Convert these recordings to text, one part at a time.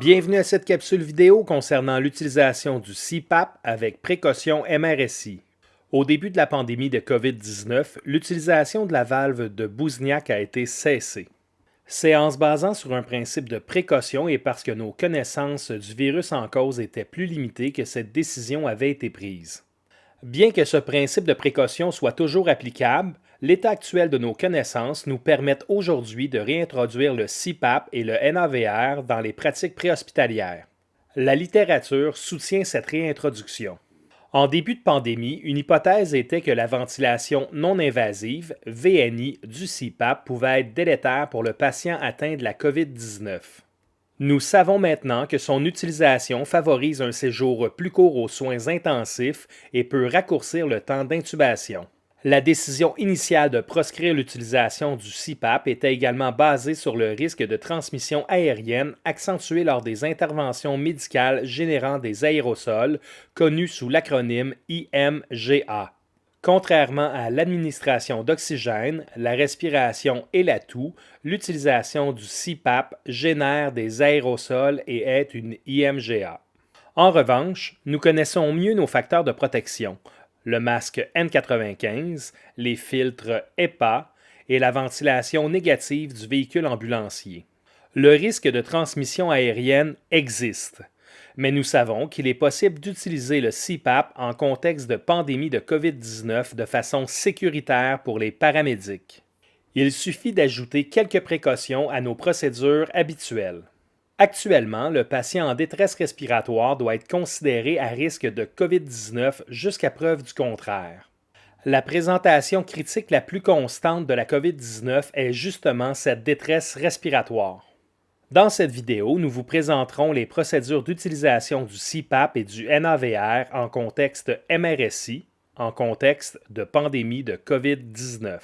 Bienvenue à cette capsule vidéo concernant l'utilisation du CPAP avec précaution MRSI. Au début de la pandémie de COVID-19, l'utilisation de la valve de Bouzignac a été cessée. C'est en se basant sur un principe de précaution et parce que nos connaissances du virus en cause étaient plus limitées que cette décision avait été prise. Bien que ce principe de précaution soit toujours applicable, l'état actuel de nos connaissances nous permet aujourd'hui de réintroduire le CPAP et le NAVR dans les pratiques préhospitalières. La littérature soutient cette réintroduction. En début de pandémie, une hypothèse était que la ventilation non invasive, VNI, du CPAP pouvait être délétère pour le patient atteint de la COVID-19. Nous savons maintenant que son utilisation favorise un séjour plus court aux soins intensifs et peut raccourcir le temps d'intubation. La décision initiale de proscrire l'utilisation du CPAP était également basée sur le risque de transmission aérienne accentué lors des interventions médicales générant des aérosols, connus sous l'acronyme IMGA. Contrairement à l'administration d'oxygène, la respiration et la toux, l'utilisation du CPAP génère des aérosols et est une IMGA. En revanche, nous connaissons mieux nos facteurs de protection, le masque N95, les filtres HEPA et la ventilation négative du véhicule ambulancier. Le risque de transmission aérienne existe, mais nous savons qu'il est possible d'utiliser le CPAP en contexte de pandémie de COVID-19 de façon sécuritaire pour les paramédics. Il suffit d'ajouter quelques précautions à nos procédures habituelles. Actuellement, le patient en détresse respiratoire doit être considéré à risque de COVID-19 jusqu'à preuve du contraire. La présentation critique la plus constante de la COVID-19 est justement cette détresse respiratoire. Dans cette vidéo, nous vous présenterons les procédures d'utilisation du CPAP et du NAVR en contexte MRSI, en contexte de pandémie de COVID-19.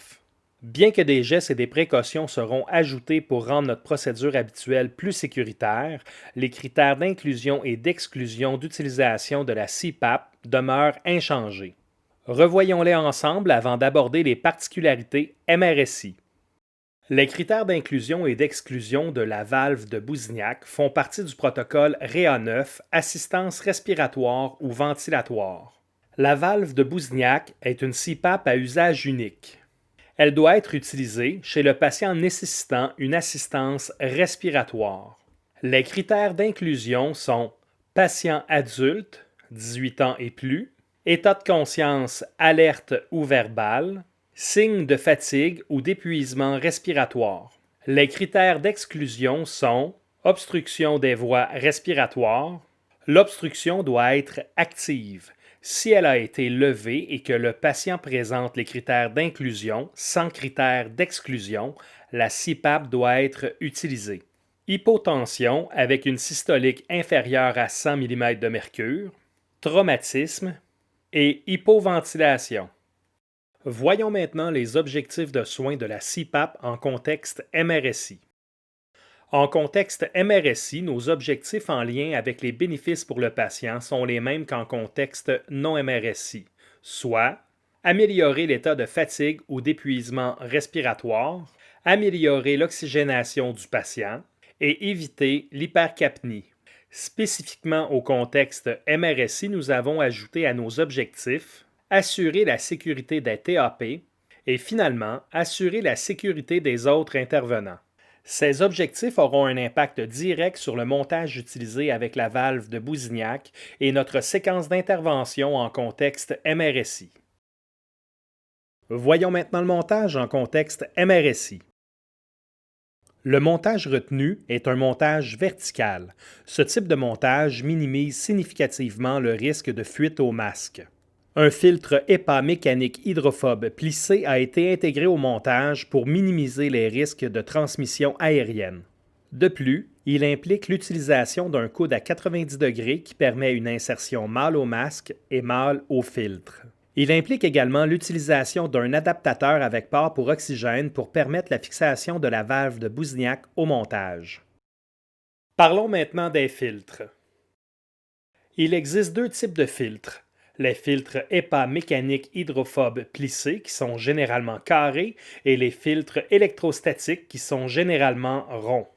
Bien que des gestes et des précautions seront ajoutés pour rendre notre procédure habituelle plus sécuritaire, les critères d'inclusion et d'exclusion d'utilisation de la CPAP demeurent inchangés. Revoyons-les ensemble avant d'aborder les particularités MRSI. Les critères d'inclusion et d'exclusion de la valve de Bouzignac font partie du protocole REA9, assistance respiratoire ou ventilatoire. La valve de Bouzignac est une CPAP à usage unique. Elle doit être utilisée chez le patient nécessitant une assistance respiratoire. Les critères d'inclusion sont patient adulte, 18 ans et plus, état de conscience alerte ou verbal, signes de fatigue ou d'épuisement respiratoire. Les critères d'exclusion sont obstruction des voies respiratoires. L'obstruction doit être active. Si elle a été levée et que le patient présente les critères d'inclusion sans critères d'exclusion, la CPAP doit être utilisée. Hypotension avec une systolique inférieure à 100 mm de mercure, traumatisme et hypoventilation. Voyons maintenant les objectifs de soins de la CPAP en contexte MRSI. En contexte MRSI, nos objectifs en lien avec les bénéfices pour le patient sont les mêmes qu'en contexte non MRSI, soit améliorer l'état de fatigue ou d'épuisement respiratoire, améliorer l'oxygénation du patient et éviter l'hypercapnie. Spécifiquement au contexte MRSI, nous avons ajouté à nos objectifs assurer la sécurité des TAP et finalement assurer la sécurité des autres intervenants. Ces objectifs auront un impact direct sur le montage utilisé avec la valve de Bouzignac et notre séquence d'intervention en contexte MRSI. Voyons maintenant le montage en contexte MRSI. Le montage retenu est un montage vertical. Ce type de montage minimise significativement le risque de fuite au masque. Un filtre HEPA mécanique hydrophobe plissé a été intégré au montage pour minimiser les risques de transmission aérienne. De plus, il implique l'utilisation d'un coude à 90 degrés qui permet une insertion mâle au masque et mâle au filtre. Il implique également l'utilisation d'un adaptateur avec port pour oxygène pour permettre la fixation de la valve de Bouzignac au montage. Parlons maintenant des filtres. Il existe deux types de filtres. Les filtres HEPA mécaniques hydrophobes plissés qui sont généralement carrés et les filtres électrostatiques qui sont généralement ronds.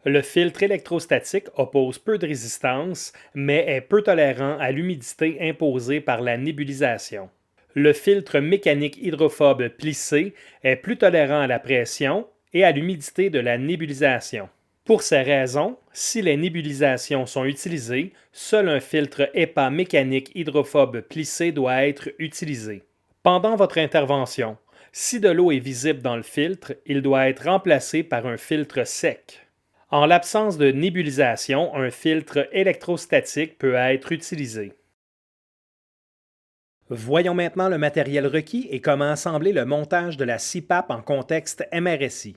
Le filtre électrostatique oppose peu de résistance, mais est peu tolérant à l'humidité imposée par la nébulisation. Le filtre mécanique hydrophobe plissé est plus tolérant à la pression et à l'humidité de la nébulisation. Pour ces raisons, si les nébulisations sont utilisées, seul un filtre HEPA mécanique hydrophobe plissé doit être utilisé. Pendant votre intervention, si de l'eau est visible dans le filtre, il doit être remplacé par un filtre sec. En l'absence de nébulisation, un filtre électrostatique peut être utilisé. Voyons maintenant le matériel requis et comment assembler le montage de la CPAP en contexte MRSI.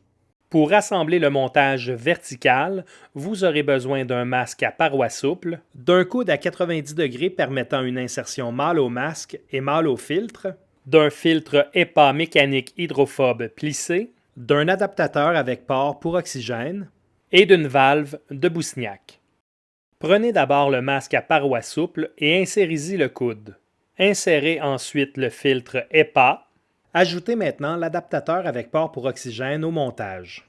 Pour assembler le montage vertical, vous aurez besoin d'un masque à parois souples, d'un coude à 90 degrés permettant une insertion mâle au masque et mâle au filtre, d'un filtre HEPA mécanique hydrophobe plissé, d'un adaptateur avec port pour oxygène et d'une valve de Boussignac. Prenez d'abord le masque à parois souples et insérez-y le coude. Insérez ensuite le filtre HEPA. Ajoutez maintenant l'adaptateur avec port pour oxygène au montage.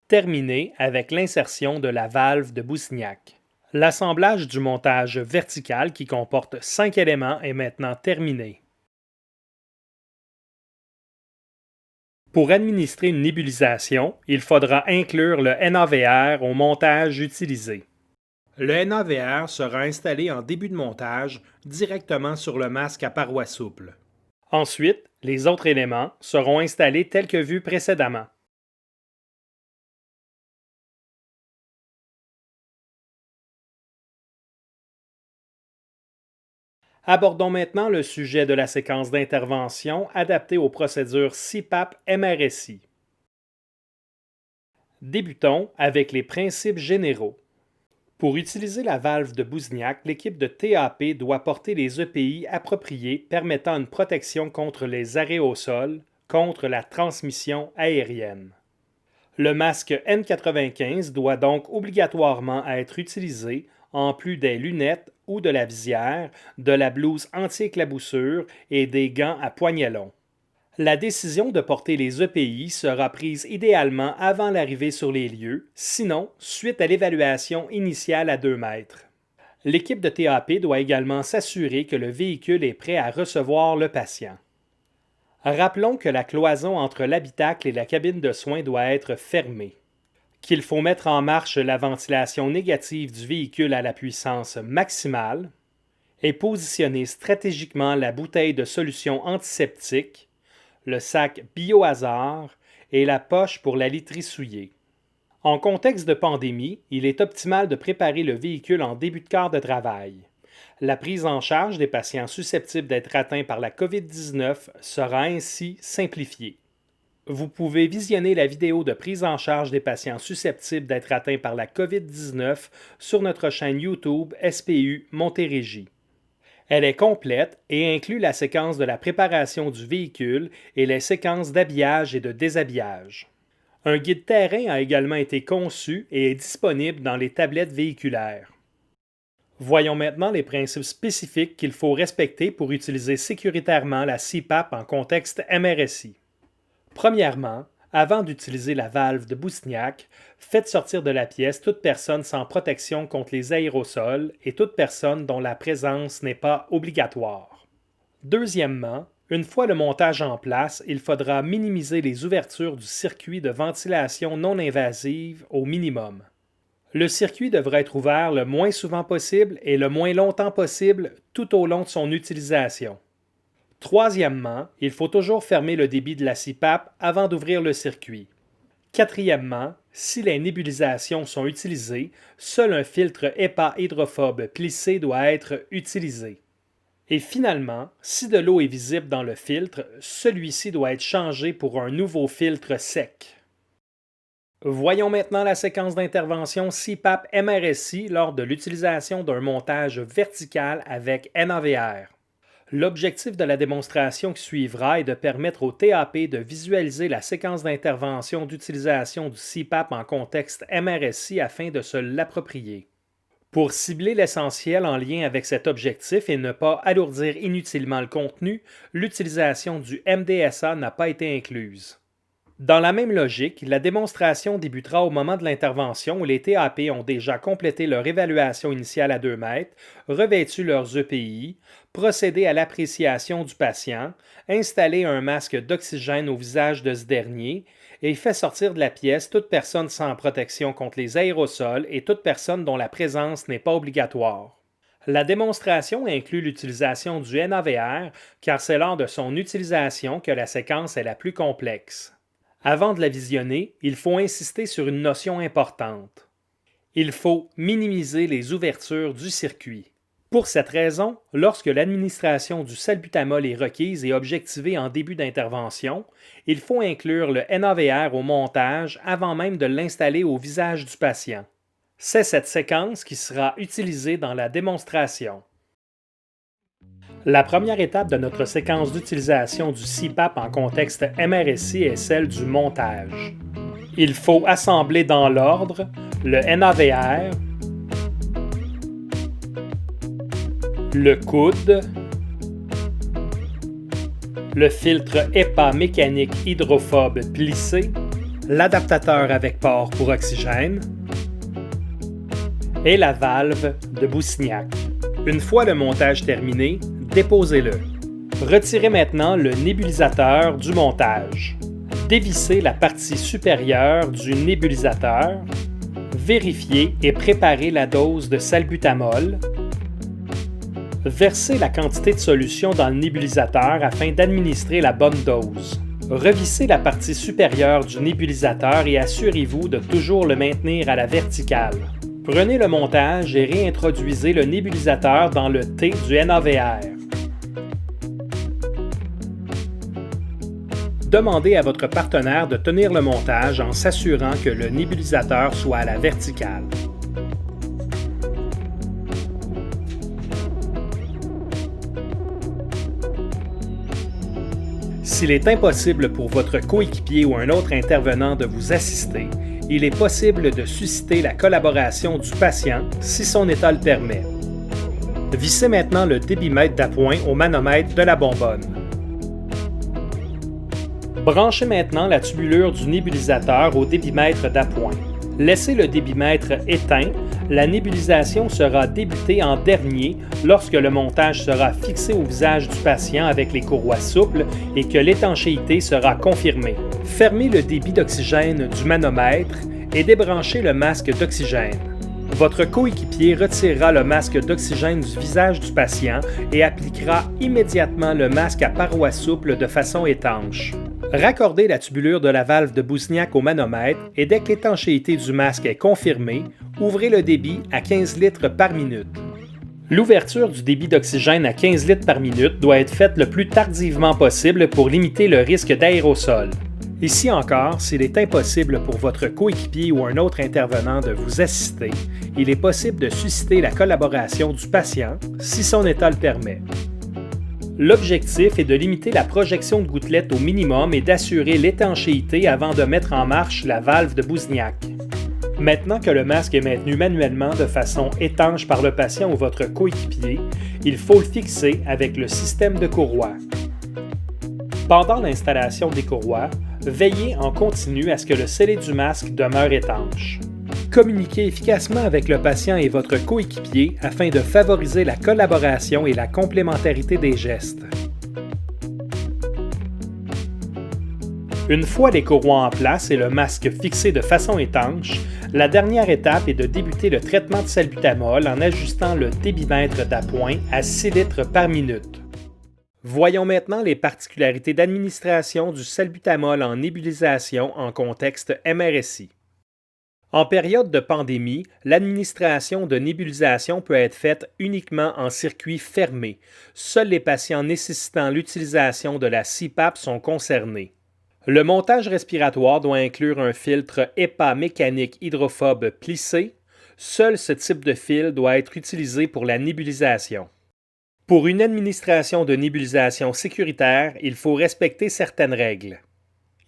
Terminez avec l'insertion de la valve de Boussignac. L'assemblage du montage vertical qui comporte 5 éléments est maintenant terminé. Pour administrer une nébulisation, il faudra inclure le NAVR au montage utilisé. Le NAVR sera installé en début de montage directement sur le masque à parois souples. Ensuite, les autres éléments seront installés tels que vus précédemment. Abordons maintenant le sujet de la séquence d'intervention adaptée aux procédures CPAP-MRSI. Débutons avec les principes généraux. Pour utiliser la valve de Boussignac, l'équipe de TAP doit porter les EPI appropriés permettant une protection contre les arrêts au sol, contre la transmission aérienne. Le masque N95 doit donc obligatoirement être utilisé en plus des lunettes ou de la visière, de la blouse anti-éclaboussure et des gants à poignets longs. La décision de porter les EPI sera prise idéalement avant l'arrivée sur les lieux, sinon suite à l'évaluation initiale à 2 mètres. L'équipe de TAP doit également s'assurer que le véhicule est prêt à recevoir le patient. Rappelons que la cloison entre l'habitacle et la cabine de soins doit être fermée, qu'il faut mettre en marche la ventilation négative du véhicule à la puissance maximale et positionner stratégiquement la bouteille de solution antiseptique, le sac biohazard et la poche pour la literie souillée. En contexte de pandémie, il est optimal de préparer le véhicule en début de quart de travail. La prise en charge des patients susceptibles d'être atteints par la COVID-19 sera ainsi simplifiée. Vous pouvez visionner la vidéo de prise en charge des patients susceptibles d'être atteints par la COVID-19 sur notre chaîne YouTube SPU Montérégie. Elle est complète et inclut la séquence de la préparation du véhicule et les séquences d'habillage et de déshabillage. Un guide terrain a également été conçu et est disponible dans les tablettes véhiculaires. Voyons maintenant les principes spécifiques qu'il faut respecter pour utiliser sécuritairement la CPAP en contexte MRSI. Premièrement, avant d'utiliser la valve de Boussignac, faites sortir de la pièce toute personne sans protection contre les aérosols et toute personne dont la présence n'est pas obligatoire. Deuxièmement, une fois le montage en place, il faudra minimiser les ouvertures du circuit de ventilation non invasive au minimum. Le circuit devra être ouvert le moins souvent possible et le moins longtemps possible tout au long de son utilisation. Troisièmement, il faut toujours fermer le débit de la CPAP avant d'ouvrir le circuit. Quatrièmement, si les nébulisations sont utilisées, seul un filtre HEPA hydrophobe plissé doit être utilisé. Et finalement, si de l'eau est visible dans le filtre, celui-ci doit être changé pour un nouveau filtre sec. Voyons maintenant la séquence d'intervention CPAP-MRSI lors de l'utilisation d'un montage vertical avec NAVR. L'objectif de la démonstration qui suivra est de permettre au TAP de visualiser la séquence d'intervention d'utilisation du CPAP en contexte MRSI afin de se l'approprier. Pour cibler l'essentiel en lien avec cet objectif et ne pas alourdir inutilement le contenu, l'utilisation du MDSA n'a pas été incluse. Dans la même logique, la démonstration débutera au moment de l'intervention où les TAP ont déjà complété leur évaluation initiale à 2 mètres, revêtu leurs EPI, procédé à l'appréciation du patient, installé un masque d'oxygène au visage de ce dernier et fait sortir de la pièce toute personne sans protection contre les aérosols et toute personne dont la présence n'est pas obligatoire. La démonstration inclut l'utilisation du NAVR car c'est lors de son utilisation que la séquence est la plus complexe. Avant de la visionner, il faut insister sur une notion importante. Il faut minimiser les ouvertures du circuit. Pour cette raison, lorsque l'administration du salbutamol est requise et objectivée en début d'intervention, il faut inclure le NAVR au montage avant même de l'installer au visage du patient. C'est cette séquence qui sera utilisée dans la démonstration. La première étape de notre séquence d'utilisation du CPAP en contexte MRSI est celle du montage. Il faut assembler dans l'ordre le NAVR, le coude, le filtre HEPA mécanique hydrophobe plissé, l'adaptateur avec port pour oxygène et la valve de Boussignac. Une fois le montage terminé, déposez-le. Retirez maintenant le nébulisateur du montage. Dévissez la partie supérieure du nébulisateur. Vérifiez et préparez la dose de salbutamol. Versez la quantité de solution dans le nébulisateur afin d'administrer la bonne dose. Revissez la partie supérieure du nébulisateur et assurez-vous de toujours le maintenir à la verticale. Prenez le montage et réintroduisez le nébulisateur dans le T du NAVR. Demandez à votre partenaire de tenir le montage en s'assurant que le nébulisateur soit à la verticale. S'il est impossible pour votre coéquipier ou un autre intervenant de vous assister, il est possible de susciter la collaboration du patient si son état le permet. Vissez maintenant le débitmètre d'appoint au manomètre de la bonbonne. Branchez maintenant la tubulure du nébulisateur au débitmètre d'appoint. Laissez le débitmètre éteint, la nébulisation sera débutée en dernier lorsque le montage sera fixé au visage du patient avec les courroies souples et que l'étanchéité sera confirmée. Fermez le débit d'oxygène du manomètre et débranchez le masque d'oxygène. Votre coéquipier retirera le masque d'oxygène du visage du patient et appliquera immédiatement le masque à parois souples de façon étanche. Raccordez la tubulure de la valve de Boussignac au manomètre et dès que l'étanchéité du masque est confirmée, ouvrez le débit à 15 litres par minute. L'ouverture du débit d'oxygène à 15 litres par minute doit être faite le plus tardivement possible pour limiter le risque d'aérosol. Ici encore, s'il est impossible pour votre coéquipier ou un autre intervenant de vous assister, il est possible de susciter la collaboration du patient si son état le permet. L'objectif est de limiter la projection de gouttelettes au minimum et d'assurer l'étanchéité avant de mettre en marche la valve de Boussignac. Maintenant que le masque est maintenu manuellement de façon étanche par le patient ou votre coéquipier, il faut le fixer avec le système de courroie. Pendant l'installation des courroies, veillez en continu à ce que le scellé du masque demeure étanche. Communiquez efficacement avec le patient et votre coéquipier afin de favoriser la collaboration et la complémentarité des gestes. Une fois les courroies en place et le masque fixé de façon étanche, la dernière étape est de débuter le traitement de salbutamol en ajustant le débitmètre d'appoint à 6 litres par minute. Voyons maintenant les particularités d'administration du salbutamol en nébulisation en contexte MRSI. En période de pandémie, l'administration de nébulisation peut être faite uniquement en circuit fermé. Seuls les patients nécessitant l'utilisation de la CPAP sont concernés. Le montage respiratoire doit inclure un filtre HEPA mécanique hydrophobe plissé. Seul ce type de fil doit être utilisé pour la nébulisation. Pour une administration de nébulisation sécuritaire, il faut respecter certaines règles.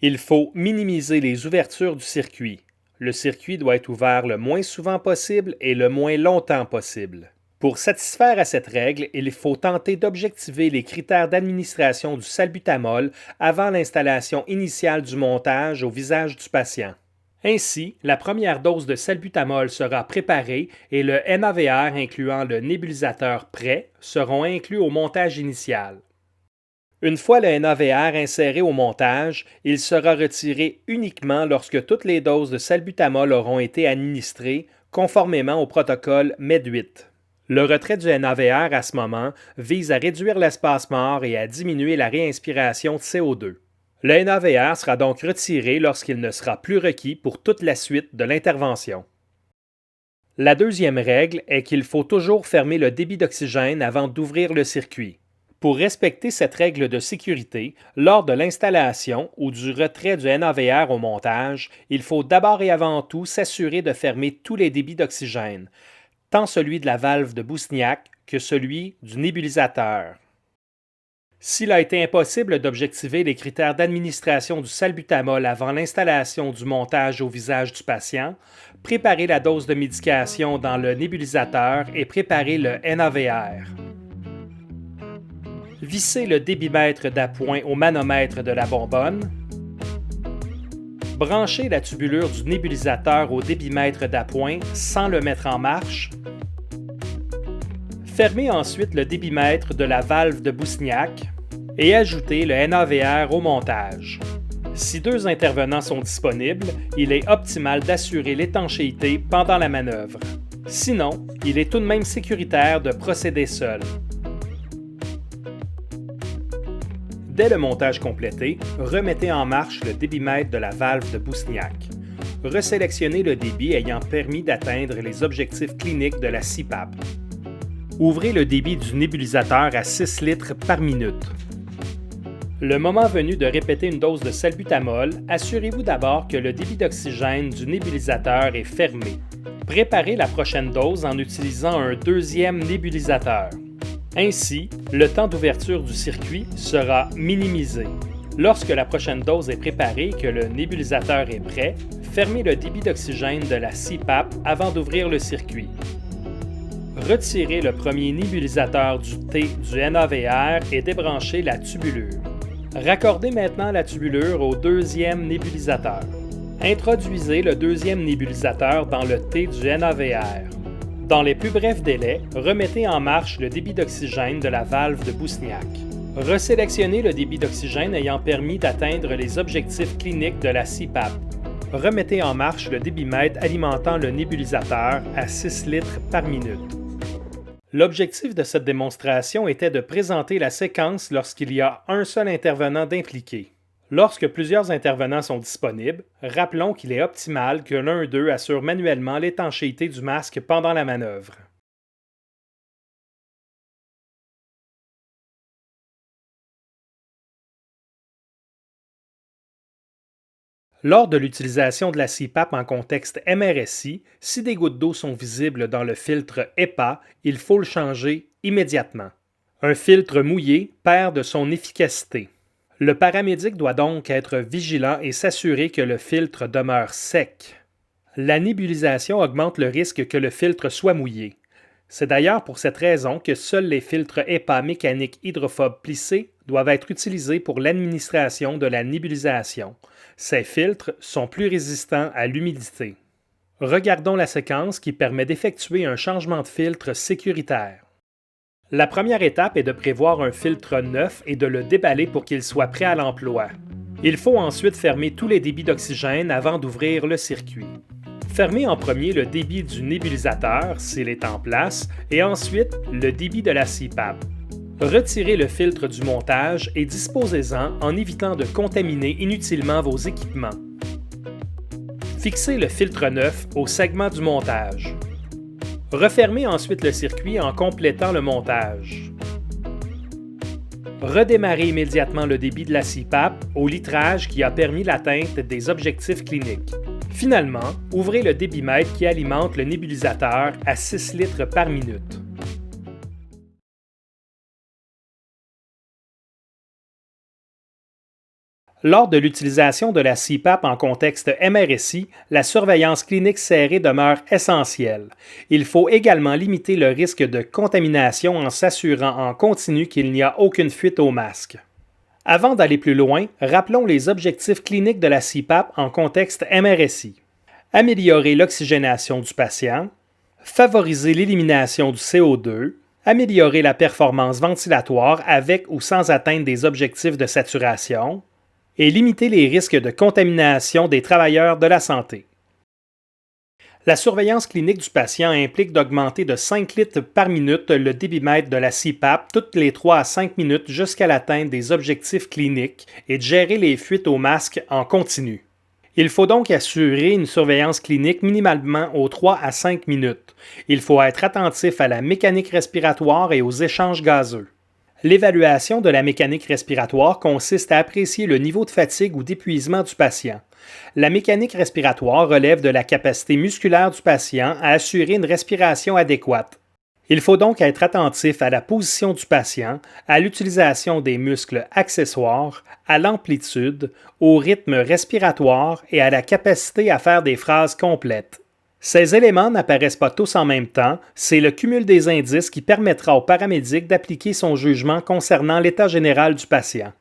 Il faut minimiser les ouvertures du circuit. Le circuit doit être ouvert le moins souvent possible et le moins longtemps possible. Pour satisfaire à cette règle, il faut tenter d'objectiver les critères d'administration du salbutamol avant l'installation initiale du montage au visage du patient. Ainsi, la première dose de salbutamol sera préparée et le NAVR incluant le nébulisateur prêt seront inclus au montage initial. Une fois le NAVR inséré au montage, il sera retiré uniquement lorsque toutes les doses de salbutamol auront été administrées conformément au protocole MED8. Le retrait du NAVR à ce moment vise à réduire l'espace mort et à diminuer la réinspiration de CO2. Le NAVR sera donc retiré lorsqu'il ne sera plus requis pour toute la suite de l'intervention. La deuxième règle est qu'il faut toujours fermer le débit d'oxygène avant d'ouvrir le circuit. Pour respecter cette règle de sécurité, lors de l'installation ou du retrait du NAVR au montage, il faut d'abord et avant tout s'assurer de fermer tous les débits d'oxygène, tant celui de la valve de Boussignac que celui du nébulisateur. S'il a été impossible d'objectiver les critères d'administration du salbutamol avant l'installation du montage au visage du patient, préparez la dose de médication dans le nébulisateur et préparez le NAVR. Vissez le débitmètre d'appoint au manomètre de la bonbonne. Branchez la tubulure du nébulisateur au débitmètre d'appoint sans le mettre en marche. Fermez ensuite le débitmètre de la valve de Boussignac et ajoutez le NAVR au montage. Si deux intervenants sont disponibles, il est optimal d'assurer l'étanchéité pendant la manœuvre. Sinon, il est tout de même sécuritaire de procéder seul. Dès le montage complété, remettez en marche le débitmètre de la valve de Boussignac. Resélectionnez le débit ayant permis d'atteindre les objectifs cliniques de la CPAP. Ouvrez le débit du nébulisateur à 6 litres par minute. Le moment venu de répéter une dose de salbutamol, assurez-vous d'abord que le débit d'oxygène du nébulisateur est fermé. Préparez la prochaine dose en utilisant un deuxième nébulisateur. Ainsi, le temps d'ouverture du circuit sera minimisé. Lorsque la prochaine dose est préparée et que le nébulisateur est prêt, fermez le débit d'oxygène de la CPAP avant d'ouvrir le circuit. Retirez le premier nébulisateur du T du NAVR et débranchez la tubulure. Raccordez maintenant la tubulure au deuxième nébulisateur. Introduisez le deuxième nébulisateur dans le T du NAVR. Dans les plus brefs délais, remettez en marche le débit d'oxygène de la valve de Boussignac. Resélectionnez le débit d'oxygène ayant permis d'atteindre les objectifs cliniques de la CPAP. Remettez en marche le débitmètre alimentant le nébulisateur à 6 litres par minute. L'objectif de cette démonstration était de présenter la séquence lorsqu'il y a un seul intervenant d'impliqué. Lorsque plusieurs intervenants sont disponibles, rappelons qu'il est optimal que l'un d'eux assure manuellement l'étanchéité du masque pendant la manœuvre. Lors de l'utilisation de la CPAP en contexte MRSI, si des gouttes d'eau sont visibles dans le filtre HEPA, il faut le changer immédiatement. Un filtre mouillé perd de son efficacité. Le paramédic doit donc être vigilant et s'assurer que le filtre demeure sec. La nébulisation augmente le risque que le filtre soit mouillé. C'est d'ailleurs pour cette raison que seuls les filtres HEPA mécaniques hydrophobes plissés doivent être utilisés pour l'administration de la nébulisation. Ces filtres sont plus résistants à l'humidité. Regardons la séquence qui permet d'effectuer un changement de filtre sécuritaire. La première étape est de prévoir un filtre neuf et de le déballer pour qu'il soit prêt à l'emploi. Il faut ensuite fermer tous les débits d'oxygène avant d'ouvrir le circuit. Fermez en premier le débit du nébulisateur s'il est en place et ensuite le débit de la CPAP. Retirez le filtre du montage et disposez-en en évitant de contaminer inutilement vos équipements. Fixez le filtre neuf au segment du montage. Refermez ensuite le circuit en complétant le montage. Redémarrez immédiatement le débit de la CPAP au litrage qui a permis l'atteinte des objectifs cliniques. Finalement, ouvrez le débitmètre qui alimente le nébulisateur à 6 litres par minute. Lors de l'utilisation de la CPAP en contexte MRSI, la surveillance clinique serrée demeure essentielle. Il faut également limiter le risque de contamination en s'assurant en continu qu'il n'y a aucune fuite au masque. Avant d'aller plus loin, rappelons les objectifs cliniques de la CPAP en contexte MRSI. Améliorer l'oxygénation du patient, favoriser l'élimination du CO2, améliorer la performance ventilatoire avec ou sans atteinte des objectifs de saturation, et limiter les risques de contamination des travailleurs de la santé. La surveillance clinique du patient implique d'augmenter de 5 litres par minute le débitmètre de la CPAP toutes les 3 à 5 minutes jusqu'à l'atteinte des objectifs cliniques et de gérer les fuites au masque en continu. Il faut donc assurer une surveillance clinique minimalement aux 3 à 5 minutes. Il faut être attentif à la mécanique respiratoire et aux échanges gazeux. L'évaluation de la mécanique respiratoire consiste à apprécier le niveau de fatigue ou d'épuisement du patient. La mécanique respiratoire relève de la capacité musculaire du patient à assurer une respiration adéquate. Il faut donc être attentif à la position du patient, à l'utilisation des muscles accessoires, à l'amplitude, au rythme respiratoire et à la capacité à faire des phrases complètes. Ces éléments n'apparaissent pas tous en même temps, c'est le cumul des indices qui permettra au paramédic d'appliquer son jugement concernant l'état général du patient.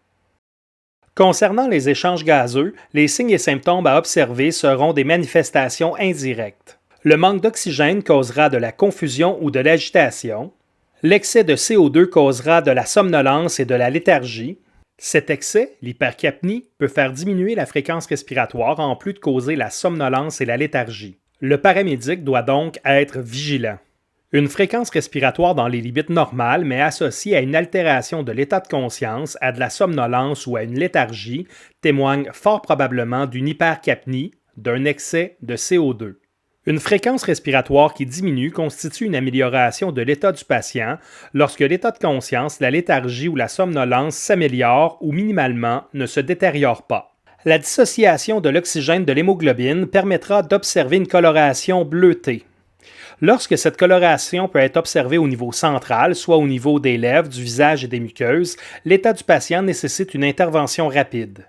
Concernant les échanges gazeux, les signes et symptômes à observer seront des manifestations indirectes. Le manque d'oxygène causera de la confusion ou de l'agitation. L'excès de CO2 causera de la somnolence et de la léthargie. Cet excès, l'hypercapnie, peut faire diminuer la fréquence respiratoire en plus de causer la somnolence et la léthargie. Le paramédic doit donc être vigilant. Une fréquence respiratoire dans les limites normales, mais associée à une altération de l'état de conscience, à de la somnolence ou à une léthargie, témoigne fort probablement d'une hypercapnie, d'un excès de CO2. Une fréquence respiratoire qui diminue constitue une amélioration de l'état du patient lorsque l'état de conscience, la léthargie ou la somnolence s'améliore ou minimalement ne se détériore pas. La dissociation de l'oxygène de l'hémoglobine permettra d'observer une coloration bleutée. Lorsque cette coloration peut être observée au niveau central, soit au niveau des lèvres, du visage et des muqueuses, l'état du patient nécessite une intervention rapide.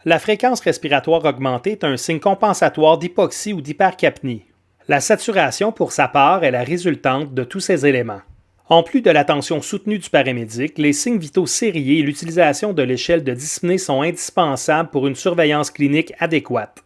La fréquence respiratoire augmentée est un signe compensatoire d'hypoxie ou d'hypercapnie. La saturation, pour sa part, est la résultante de tous ces éléments. En plus de l'attention soutenue du paramédic, les signes vitaux sériés et l'utilisation de l'échelle de dyspnée sont indispensables pour une surveillance clinique adéquate.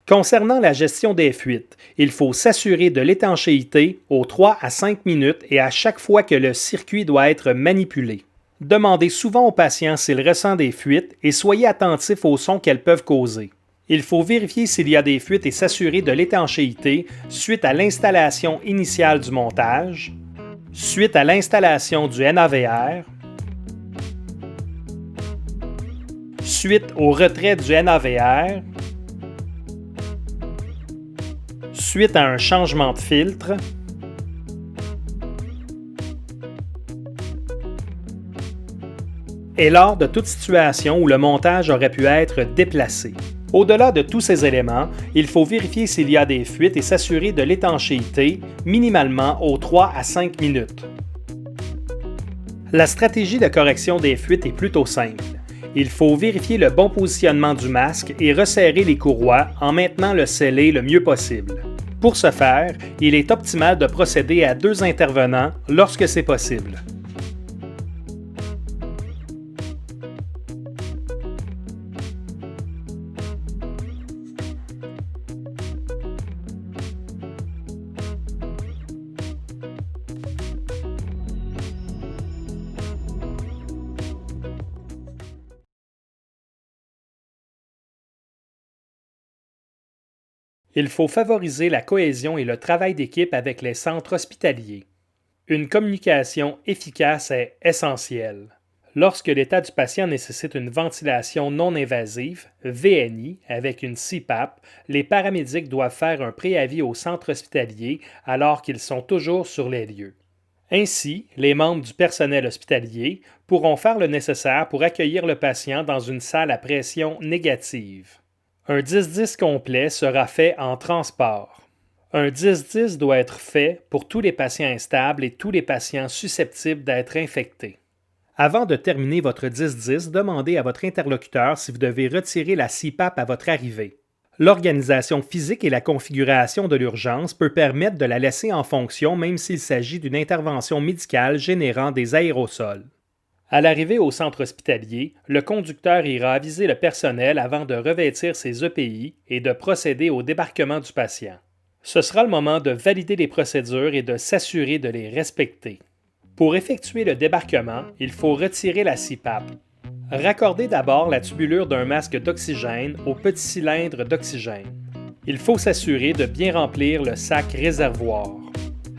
Concernant la gestion des fuites, il faut s'assurer de l'étanchéité aux 3 à 5 minutes et à chaque fois que le circuit doit être manipulé. Demandez souvent au patient s'il ressent des fuites et soyez attentif aux sons qu'elles peuvent causer. Il faut vérifier s'il y a des fuites et s'assurer de l'étanchéité suite à l'installation initiale du montage, suite à l'installation du NAVR, suite au retrait du NAVR, suite à un changement de filtre, et lors de toute situation où le montage aurait pu être déplacé. Au-delà de tous ces éléments, il faut vérifier s'il y a des fuites et s'assurer de l'étanchéité, minimalement aux 3 à 5 minutes. La stratégie de correction des fuites est plutôt simple. Il faut vérifier le bon positionnement du masque et resserrer les courroies en maintenant le scellé le mieux possible. Pour ce faire, il est optimal de procéder à 2 intervenants lorsque c'est possible. Il faut favoriser la cohésion et le travail d'équipe avec les centres hospitaliers. Une communication efficace est essentielle. Lorsque l'état du patient nécessite une ventilation non invasive, VNI, avec une CPAP, les paramédics doivent faire un préavis au centre hospitalier alors qu'ils sont toujours sur les lieux. Ainsi, les membres du personnel hospitalier pourront faire le nécessaire pour accueillir le patient dans une salle à pression négative. Un 10-10 complet sera fait en transport. Un 10-10 doit être fait pour tous les patients instables et tous les patients susceptibles d'être infectés. Avant de terminer votre 10-10, demandez à votre interlocuteur si vous devez retirer la CPAP à votre arrivée. L'organisation physique et la configuration de l'urgence peut permettre de la laisser en fonction même s'il s'agit d'une intervention médicale générant des aérosols. À l'arrivée au centre hospitalier, le conducteur ira aviser le personnel avant de revêtir ses EPI et de procéder au débarquement du patient. Ce sera le moment de valider les procédures et de s'assurer de les respecter. Pour effectuer le débarquement, il faut retirer la CPAP. Raccordez d'abord la tubulure d'un masque d'oxygène au petit cylindre d'oxygène. Il faut s'assurer de bien remplir le sac réservoir.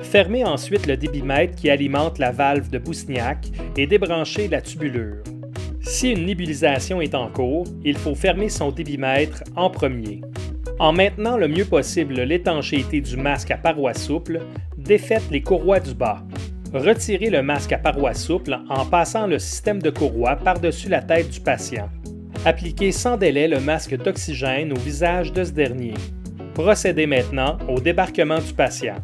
Fermez ensuite le débitmètre qui alimente la valve de Boussignac et débranchez la tubulure. Si une nébulisation est en cours, il faut fermer son débitmètre en premier. En maintenant le mieux possible l'étanchéité du masque à parois souples, défaites les courroies du bas. Retirez le masque à parois souples en passant le système de courroie par-dessus la tête du patient. Appliquez sans délai le masque d'oxygène au visage de ce dernier. Procédez maintenant au débarquement du patient.